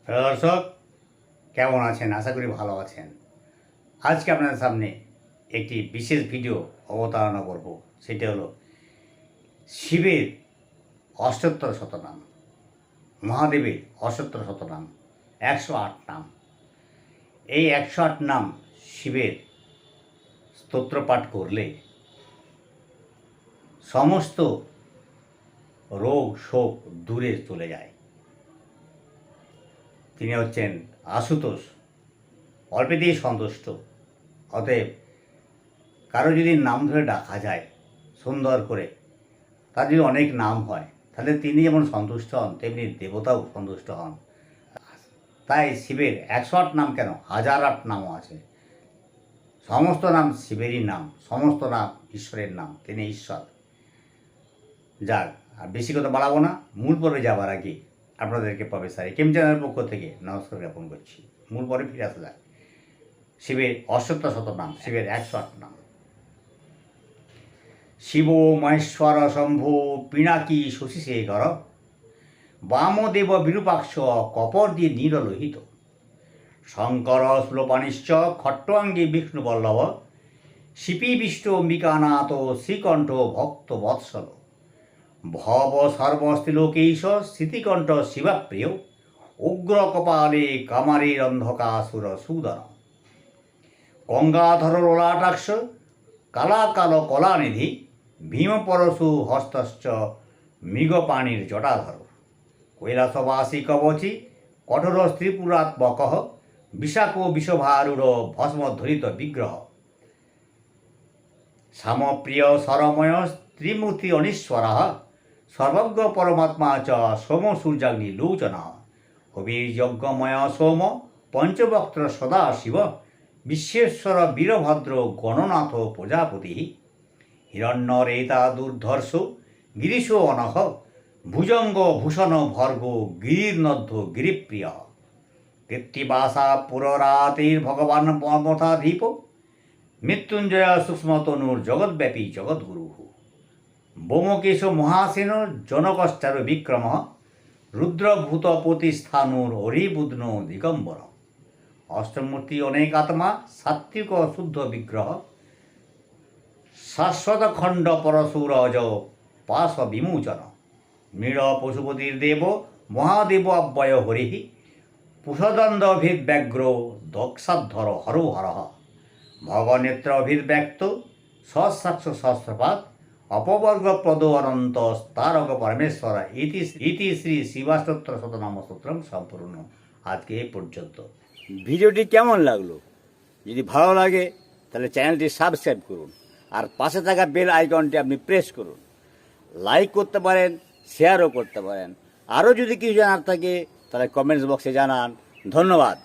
প্রিয় দর্শক, কেমন আছেন? আশা করি ভালো আছেন। আজকে আপনাদের সামনে একটি বিশেষ ভিডিও অবতারণা করব। সেটি হলো শিবের অষ্টোত্তর শতনাম, মহাদেবের অষ্টোত্তর শতনাম, 108 নাম। এই 108 নাম শিবের স্তোত্রপাঠ করলে সমস্ত রোগ শোক দূরে চলে যায়। তিনি হচ্ছেন আশুতোষ, অল্পেতেই সন্তুষ্ট। অতএব কারো যদি নাম ধরে ডাকা যায় সুন্দর করে, তার যদি অনেক নাম হয়, তাহলে তিনি যেমন সন্তুষ্ট হন তেমনি দেবতাও সন্তুষ্ট হন। তাই শিবের 108 নাম কেন, 1008 নামও আছে। সমস্ত নাম শিবেরই নাম, সমস্ত নাম ঈশ্বরের নাম, তিনি ঈশ্বর। যাক, আর বেশি কথা বাড়াবো না। মূল পর্বে যাবার আগে আপনাদেরকে প্রফেসর একেএম চ্যানেলের পক্ষ থেকে নমস্কার জ্ঞাপন করছি। মূল পর্বে ফিরে আসা যায়। শিবের অষ্টোত্তর শতনাম, শিবের 108 নাম। শিব মহেশ্বর শম্ভু পিনাকি শশীশেখর, বামদেব বিরূপাক্ষ কপর্দি নীললোহিত, শঙ্কর শ্লোপানিশ্চ খট্টাঙ্গী বিষ্ণুবল্লভ, শিপি বিষ্ণু অম্বিকানাথ শ্রীকণ্ঠ ভক্ত বৎসল, ভব সর্বস্ত্রীলোকেশ স্মৃতিকণ্ঠ শিবপ্রিয়, উগ্র কপালে কামারীর অন্ধকাসুর সুদন, গঙ্গাধর ললাটাক্ষ কালাকাল কলানিধি, ভীমপরশু হস্তশ্চ মৃগপাণির জটাধর, কৈলাসবাসী কবচী কঠোর স্ত্রীপুরাত্মক, বিশাখ বিষভারুড় ভস্মধ্বরিত বিগ্রহ, শ্যামপ্রিয় সরময় ত্রিমূর্তি অনীশ্বর, সর্বজ্ঞ পরমাত্মা চ সোম সূর্যাগ্নি লোচন, হবির্যজ্ঞময় সোম পঞ্চবক্ত্র সদাশিব, বিশ্বেশ্বর বীরভদ্র গণনাথ প্রজাপতি, হিরণ্যরেতা দুর্ধর্ষ গিরিশ অনঘ, ভুজঙ্গ ভূষণ ভর্গ গিরির্নদ্ধ গিরিপ্রিয়, কৃত্তিবাসা পুররাতের ভগবান মমতাধীপ, মৃত্যুঞ্জয় সূক্ষ্মতনুর জগদ্ব্যাপী জগদ্গুরু, বোমকেশ মহাসেন জনকশ্চার বিক্রম, রুদ্রভূত প্রতিস্থানুর হরিবুদ্ন দিগম্বর, অষ্টমূর্তি অনেক আত্মা সাত্বিক শুদ্ধ বিগ্রহ, শাশ্বত খণ্ড পরশুরজ পাশ বিমোচন, মৃড় পশুপতির দেব মহাদেব অব্যয় হরি, পুষদণ্ডভিব্যাঘ্র দক্ষাধর হর হর, ভগনেত্রভিব্যক্ত সহস্রাক্ষ সহস্রপাত, অপবর্গপ্রদ অনন্ত তারক পরমেশ্বর। ইতি শ্রী শিবাষ্টোত্তর শতনাম স্তোত্রম সম্পূর্ণ। আজকে এই পর্যন্ত। ভিডিওটি কেমন লাগলো? যদি ভালো লাগে তাহলে চ্যানেলটি সাবস্ক্রাইব করুন, আর পাশে থাকা বেল আইকনটি আপনি প্রেস করুন। লাইক করতে পারেন, শেয়ারও করতে পারেন। আরও যদি কিছু জানার থাকে তাহলে কমেন্টস বক্সে জানান। ধন্যবাদ।